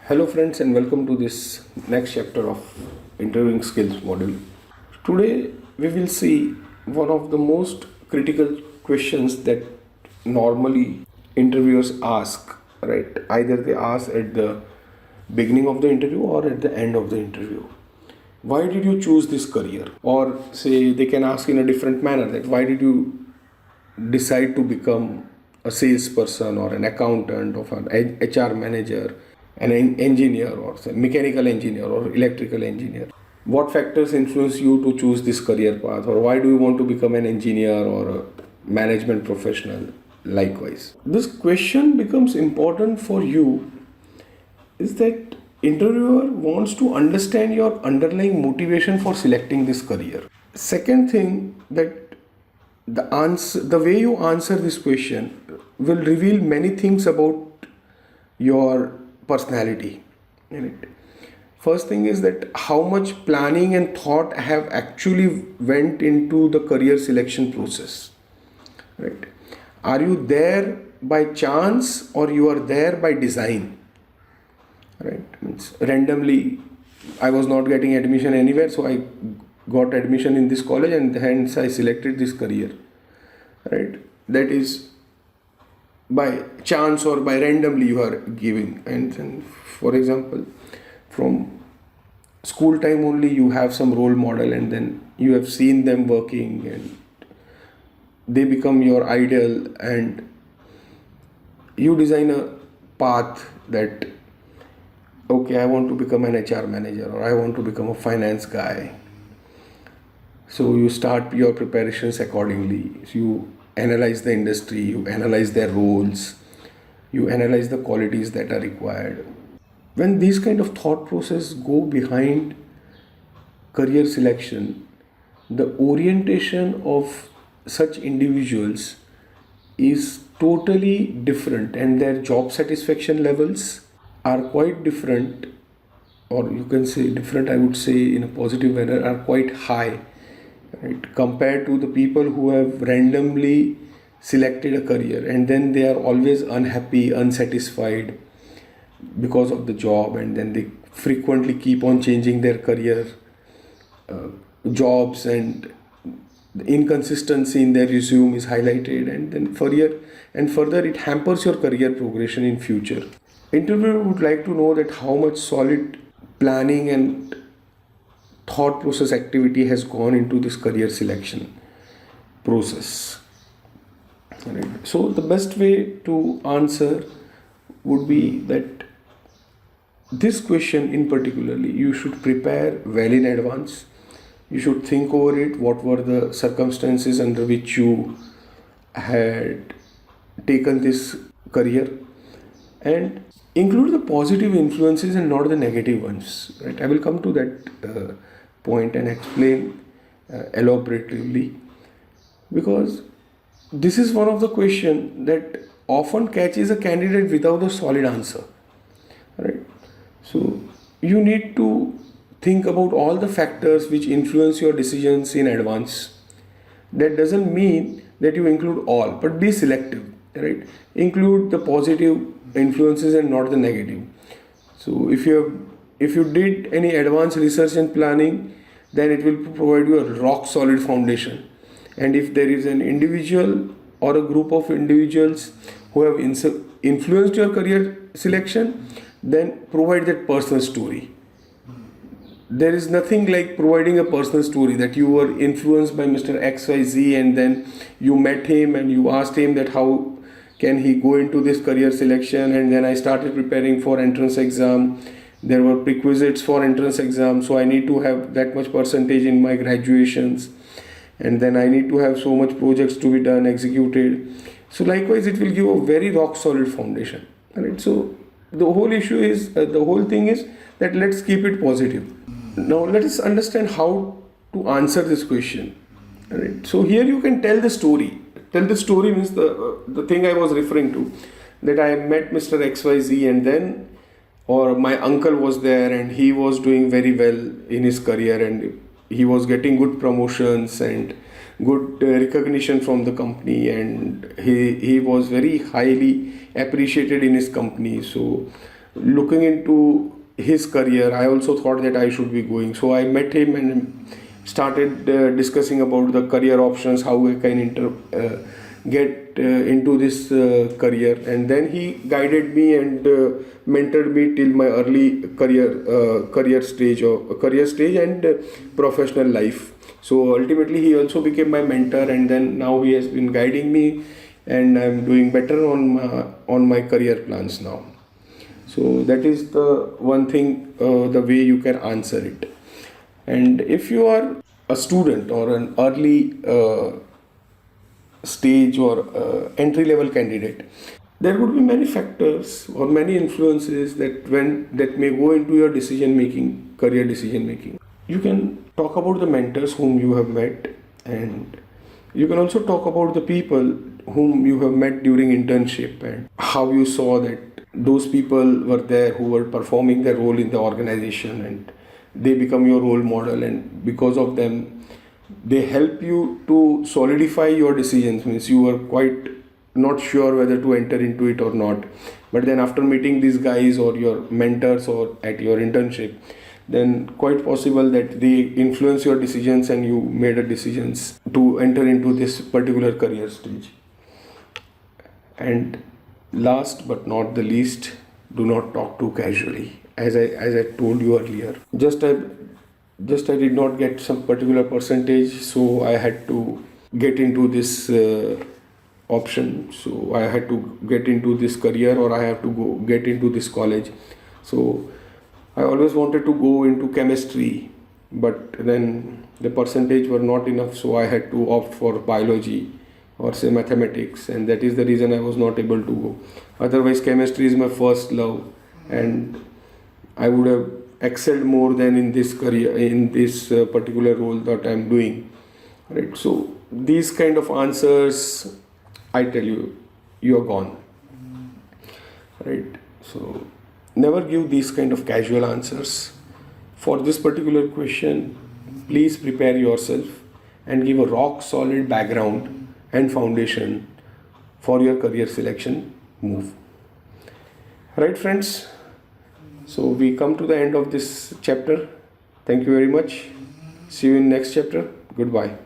Hello, friends, and welcome to this next chapter of interviewing skills module. Today, we will see one of the most critical questions that normally interviewers ask, right? Either they ask at the beginning of the interview or at the end of the interview. Why did you choose this career? Or say they can ask in a different manner that why did you decide to become a salesperson or an accountant or an HR manager, engineer or say mechanical engineer or electrical engineer. What factors influence you to choose this career path, or why do you want to become an engineer or a management professional? Likewise, this question becomes important for you is that interviewer wants to understand your underlying motivation for selecting this career. Second thing that the way you answer this question will reveal many things about your personality. Right? First thing is that how much planning and thought have actually went into the career selection process. Right? Are you there by chance or you are there by design? Right? Means randomly, I was not getting admission anywhere, so I got admission in this college and hence I selected this career. Right? That is by chance or by randomly you are giving. And for example, from school time only you have some role model and then you have seen them working and they become your idol and you design a path that okay, I want to become an HR manager or I want to become a finance guy. So you start your preparations accordingly. So you analyze the industry, you analyze their roles, you analyze the qualities that are required. When these kind of thought process go behind career selection, the orientation of such individuals is totally different and their job satisfaction levels are quite different, or you can say different, I would say in a positive manner, are quite high, right, compared to the people who have randomly selected a career and then they are always unhappy, unsatisfied because of the job, and then they frequently keep on changing their career jobs, and the inconsistency in their resume is highlighted, and then further it hampers your career progression in future. Interviewer would like to know that how much solid planning and thought process activity has gone into this career selection process. Right. So the best way to answer would be that this question in particularly you should prepare well in advance. You should think over it, what were the circumstances under which you had taken this career, and include the positive influences and not the negative ones. Right? I will come to that point and explain elaboratively, because this is one of the questions that often catches a candidate without a solid answer. Right? So you need to think about all the factors which influence your decisions in advance. That doesn't mean that you include all, but be selective. Right? Include the positive influences and not the negative. So if you did any advanced research and planning, then it will provide you a rock solid foundation. And if there is an individual or a group of individuals who have influenced your career selection, then provide that personal story. There is nothing like providing a personal story that you were influenced by Mr. XYZ and then you met him and you asked him that how can he go into this career selection, and then I started preparing for entrance exam. There were prerequisites for entrance exam, so I need to have that much percentage in my graduations, and then I need to have so much projects to be done, executed. So likewise it will give a very rock solid foundation. Right? So the whole thing is that let's keep it positive. Now let us understand how to answer this question. Right? So here you can tell the story. Tell the story means the thing I was referring to, that I met Mr. XYZ and then, or my uncle was there and he was doing very well in his career and he was getting good promotions and good recognition from the company, and he was very highly appreciated in his company. So looking into his career, I also thought that I should be going. So I met him and started discussing about the career options, how I can get into this career. And then he guided me and mentored me till my early career stage and professional life. So ultimately, he also became my mentor, and then now he has been guiding me, and I'm doing better on my career plans now. So that is the one thing, the way you can answer it. And if you are a student or an early stage or entry level candidate, there would be many factors or many influences that may go into your decision making, career decision making. You can talk about the mentors whom you have met, and you can also talk about the people whom you have met during internship and how you saw that those people were there who were performing their role in the organization, and they become your role model, and because of them they help you to solidify your decisions. Means you were quite not sure whether to enter into it or not, but then after meeting these guys or your mentors or at your internship, then quite possible that they influence your decisions and you made a decisions to enter into this particular career stage. And last but not the least, do not talk too casually. As I told you earlier, just I did not get some particular percentage, so I had to get into this option. So I had to get into this career, or I have to go get into this college. So I always wanted to go into chemistry, but then the percentage were not enough, so I had to opt for biology or say mathematics, and that is the reason I was not able to go. Otherwise, chemistry is my first love, and I would have excelled more than in this career, in this particular role that I'm doing. Right. So these kind of answers, I tell you, you are gone. Right. So never give these kind of casual answers. For this particular question, please prepare yourself and give a rock solid background and foundation for your career selection move. Right, friends? So we come to the end of this chapter. Thank you very much. See you in next chapter. Goodbye.